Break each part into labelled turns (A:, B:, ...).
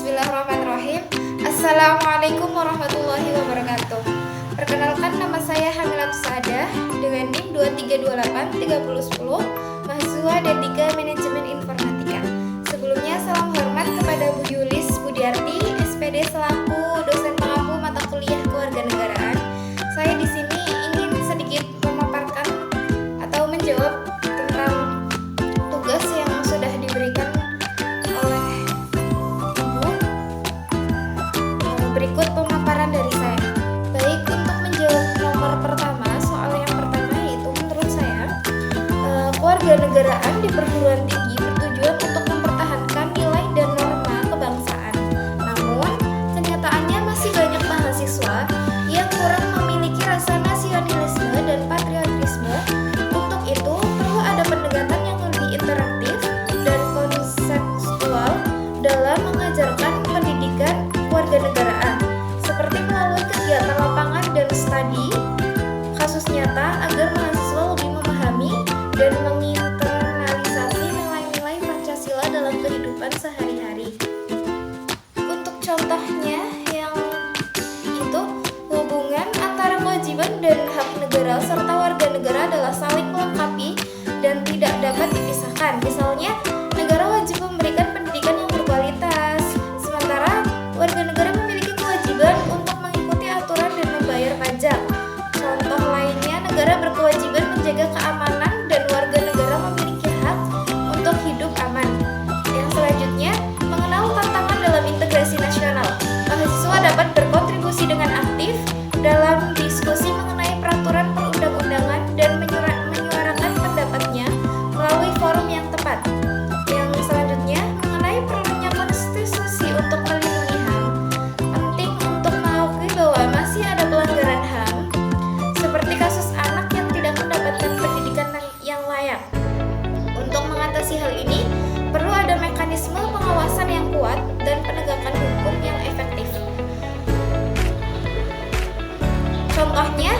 A: Bismillahirrahmanirrahim. Assalamualaikum warahmatullahi wabarakatuh. Perkenalkan, nama saya Hamilatus Saadah dengan NIM 23283010, mahasiswa D3 Manajemen Informatika. Sebelumnya salam hormat kepada Bu Yulis Budiarti, SPD selaku dosen pengampu mata kuliah kewarganegaraan. Saya di sini ingin sedikit memaparkan atau menjawab tentang tugas yang sudah diberikan oleh Ibu. Berikut pemaparan dari saya. Baik, untuk menjawab nomor pertama, soal yang pertama yaitu menurut saya kewarganegaraan di perguruan tinggi bertujuan untuk mempertahankan nilai dan norma kebangsaan. Namun, kenyataannya masih banyak mahasiswa yang kurang memiliki rasa nasionalisme dan patriotisme. Untuk itu, perlu ada pendekatan yang lebih interaktif dan konseptual dalam mengajarkan pendidikan kewarganegaraan, seperti melalui kegiatan lapangan dan studi kasus nyata agar mahasiswa lebih memahami dan menginternalisasi nilai-nilai Pancasila dalam kehidupan sehari-hari. Untuk contohnya yang itu, hubungan antara kewajiban dan hak negara serta warga negara adalah saling melengkapi dan tidak dapat dipisahkan. Misalnya, negara wajib memberikan pendidikan yang berkualitas, sementara warga negara memiliki kewajiban untuk mengikuti aturan dan membayar pajak. Contoh lainnya, negara berkewajiban menjaga keamanan dan warga negara memiliki hak untuk hidup aman. Yang selanjutnya, mengenal tantangan dalam integrasi nasional. Mahasiswa dapat berkontribusi dengan aktif dalam diskusi mengenai peraturan perundang-undangan dan menyuarakan pendapatnya melalui forum yang tepat. Yang selanjutnya, mengenai perlunya konstitusi untuk melindungi HAM. Penting untuk mengakui bahwa masih ada pelanggaran HAM, seperti kasus anak yang tidak mendapatkan pendidikan yang layak. Untuk mengatasi hal ini, perlu ada mekanisme pengawasan yang kuat dan penegakan hukum yang efektif. Contohnya,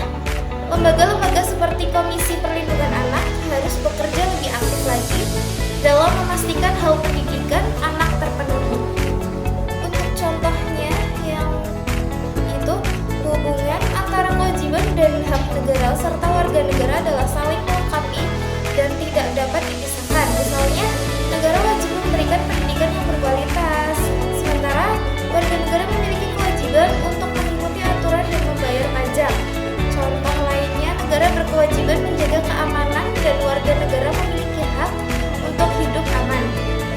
A: lembaga-lembaga seperti Komisi Perlindungan Anak harus bekerja lebih aktif lagi dalam memastikan hak pendidikan anak terpenuhi. Untuk contohnya yang itu, hubungan antara kewajiban dan hak negara serta warga negara adalah saling melengkapi dan tidak dapat dipisahkan. Misalnya, negara wajib memberikan pendidikan yang berkualitas, sementara warga negara memiliki kewajiban untuk mengikuti aturan dan membayar pajak. Contoh lainnya, negara berkewajiban menjaga keamanan dan warga negara memiliki hak untuk hidup aman.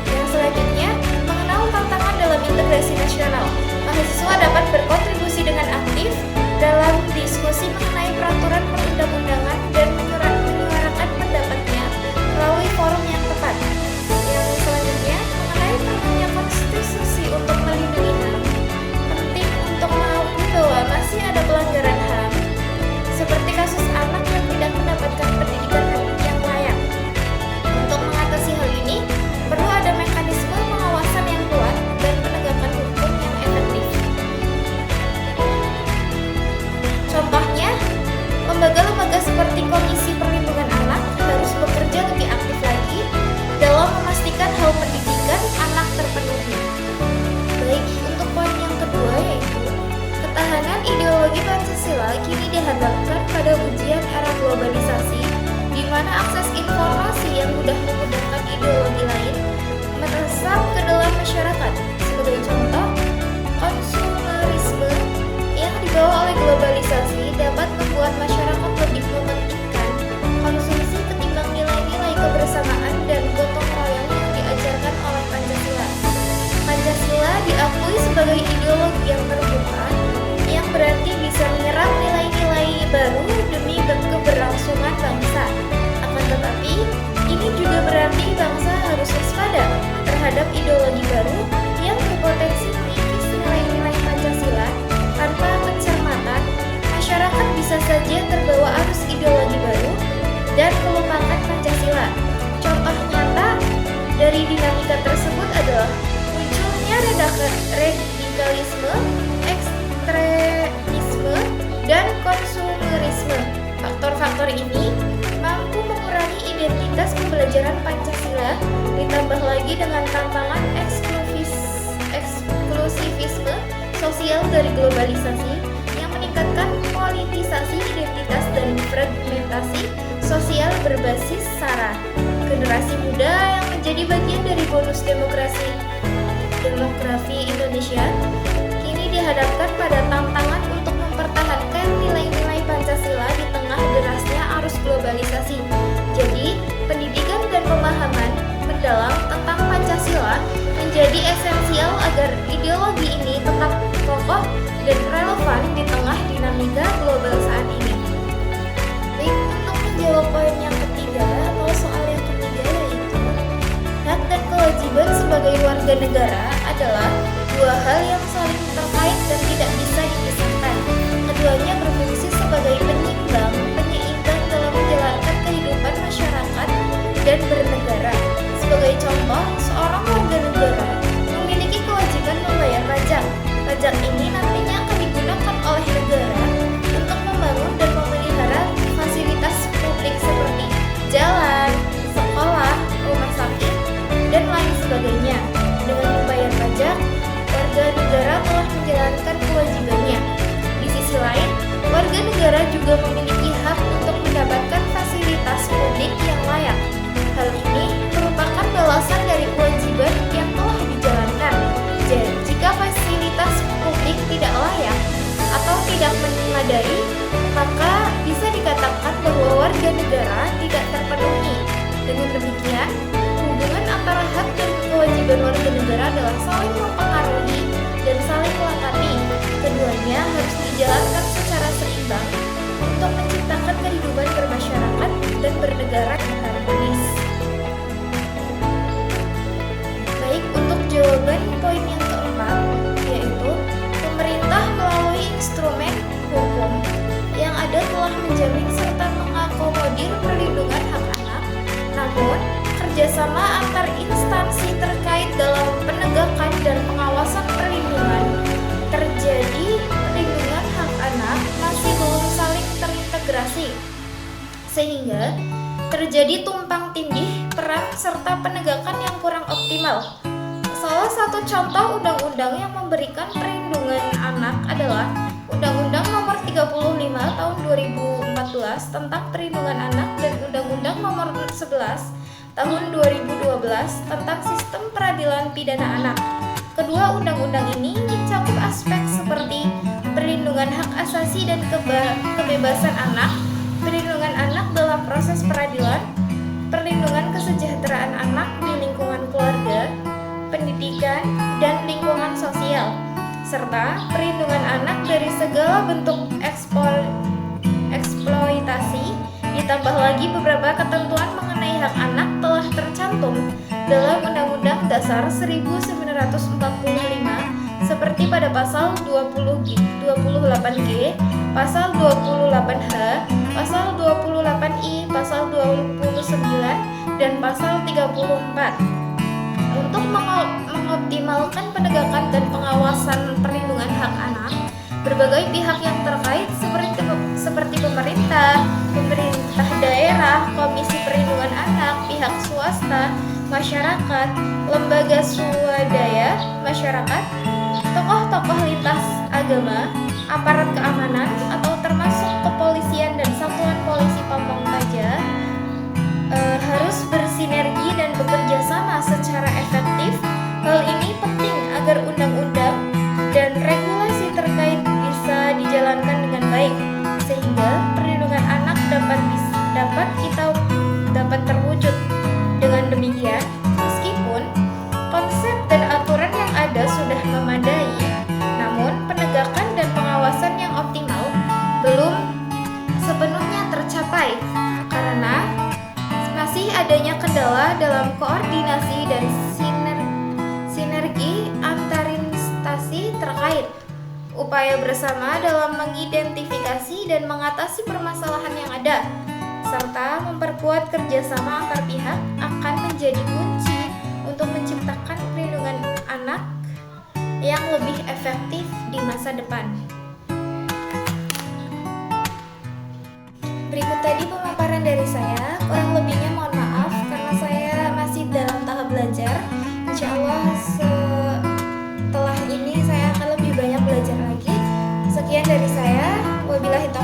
A: Yang selanjutnya, mengenal tantangan dalam integrasi nasional. Mahasiswa dapat berkontribusi dengan aktif dalam diskusi mengenai peraturan perundang-undangan dan menyuarakan pendapatnya melalui forum yang tepat. Yang selanjutnya, mengenai perlunya konstitusi untuk melindungi HAM. Penting untuk mengakui bahwa masih ada pelanggaran HAM, seperti kasus anak yang tidak mendapatkan pendidikan yang layak. Untuk mengatasi hal ini, perlu ada mekanisme pengawasan yang kuat dan penegakan hukum yang efektif. Contohnya, lembaga-lembaga seperti Komisi Perlindungan Anak harus bekerja lebih aktif lagi dalam memastikan hak pendidikan anak terpenuhi. Baik, untuk poin yang kedua yaitu ketahanan ideologi Pancasila kini dihadapkan pada ujian era globalisasi, di mana akses informasi yang mudah memudahkan ideologi lain meresap ke dalam masyarakat. Sebagai contoh, konsumerisme yang dibawa oleh globalisasi dapat membuat masyarakat lebih mementingkan konsumsi ketimbang nilai-nilai kebersamaan dan gotong royong yang diajarkan oleh Pancasila. Pancasila diakui sebagai ideologi yang terbuka, yang berarti bisa menyerap nilai-nilai baru demi keberlangsungan bangsa. Akan tetapi, ini juga berarti bangsa harus waspada terhadap ideologi baru yang berpotensi mengikis nilai-nilai Pancasila. Tanpa pencermatan, masyarakat bisa saja terbawa arus ideologi baru dan melupakan Pancasila. Contoh nyata dari dinamika tersebut adalah munculnya radikalisme, ekstremisme, dan konsumerisme. Faktor-faktor ini mampu mengurangi identitas pembelajaran Pancasila, ditambah lagi dengan tantangan eksklusif dari globalisasi yang meningkatkan politisasi identitas dan fragmentasi sosial berbasis SARA. Generasi muda yang menjadi bagian dari bonus demografi Indonesia kini dihadapkan pada tantangan untuk mempertahankan nilai-nilai Pancasila di tengah derasnya arus globalisasi. Jadi, pendidikan dan pemahaman mendalam tentang Pancasila menjadi esensial agar ideologi ini tetap kokoh dan relevan di tengah dinamika global saat ini. Baik, untuk menjawab poin yang ketiga atau soal yang ketiga, yaitu hak dan kewajiban sebagai warga negara adalah dua hal yang saling terkait dan tidak bisa dipisahkan. Keduanya berfungsi sebagai penyeimbang dalam menjalankan kehidupan masyarakat dan bernegara. Sebagai contoh, seorang warga negara memiliki kewajiban membayar pajak. Pajak ini nantinya akan digunakan oleh negara untuk membangun dan memelihara fasilitas publik seperti jalan, sekolah, rumah sakit, dan lain sebagainya. Dengan membayar pajak, warga negara telah menjalankan kewajibannya. Di sisi lain, warga negara juga memiliki hak untuk mendapatkan fasilitas publik yang layak. Hal ini merupakan balasan dari kewajiban yang telah dijalankan. Jadi, jika fasilitas publik tidak layak atau tidak memadai, maka bisa dikatakan bahwa warga negara tidak terpenuhi. Dengan demikian, hubungan antara hak dan kewajiban warga negara adalah saling mempengaruhi dan saling melengkapi. Keduanya harus dijalankan secara seimbang untuk menciptakan kehidupan bermasyarakat dan bernegara yang harmonis. Baik, untuk jawaban poin yang keempat, yaitu pemerintah melalui instrumen hukum yang ada telah menjamin serta mengakomodir perlindungan hak anak. Namun, kerjasama antar instansi terkait dalam penegakan dan pengawasan perlindungan hak anak masih belum saling terintegrasi, sehingga terjadi tumpang tindih peran serta penegakan yang kurang optimal. Salah satu contoh undang-undang yang memberikan perlindungan anak adalah Undang-Undang Nomor 35 Tahun 2014 tentang Perlindungan Anak dan Undang-Undang Nomor 11 Tahun 2012 tentang Sistem Peradilan Pidana Anak. Kedua undang-undang ini mencakup aspek seperti perlindungan hak asasi dan kebebasan anak, perlindungan anak dalam proses peradilan, perlindungan kesejahteraan anak di lingkungan keluarga, pendidikan, dan lingkungan sosial, serta perlindungan anak dari segala bentuk eksploitasi. Ditambah lagi beberapa ketentuan mengenai hak anak telah tercantum dalam Undang-Undang Dasar 1945 seperti pada pasal 28G, pasal 28H, pasal 28I, pasal 29, dan pasal 34. Untuk mengoptimalkan penegakan dan pengawasan perlindungan hak anak, berbagai pihak yang terkait seperti pemerintah daerah, Komisi Perlindungan Anak, pihak swasta, masyarakat, lembaga swadaya masyarakat, tokoh-tokoh lintas agama, aparat keamanan atau termasuk kepolisian dan satuan polisi Pamong Praja harus bersinergi dan bekerja sama secara efektif. Hal ini penting agar undang-undang dan regulasi terkait bisa dijalankan dengan baik, sehingga perlindungan anak dapat terwujud. Dengan demikian, meskipun konsep dan aturan yang ada sudah memadai, namun penegakan dan pengawasan yang optimal belum sepenuhnya tercapai karena masih adanya kendala dalam koordinasi dan sinergi antar instansi terkait. Upaya bersama dalam mengidentifikasi dan mengatasi permasalahan yang ada, serta memperkuat kerjasama antar pihak akan menjadi kunci untuk menciptakan perlindungan anak yang lebih efektif di masa depan. Berikut tadi pemaparan dari saya, kurang lebihnya mohon maaf karena saya masih dalam tahap belajar. Insya Allah setelah ini saya akan lebih banyak belajar lagi. Sekian dari saya. Wabillahi taufiq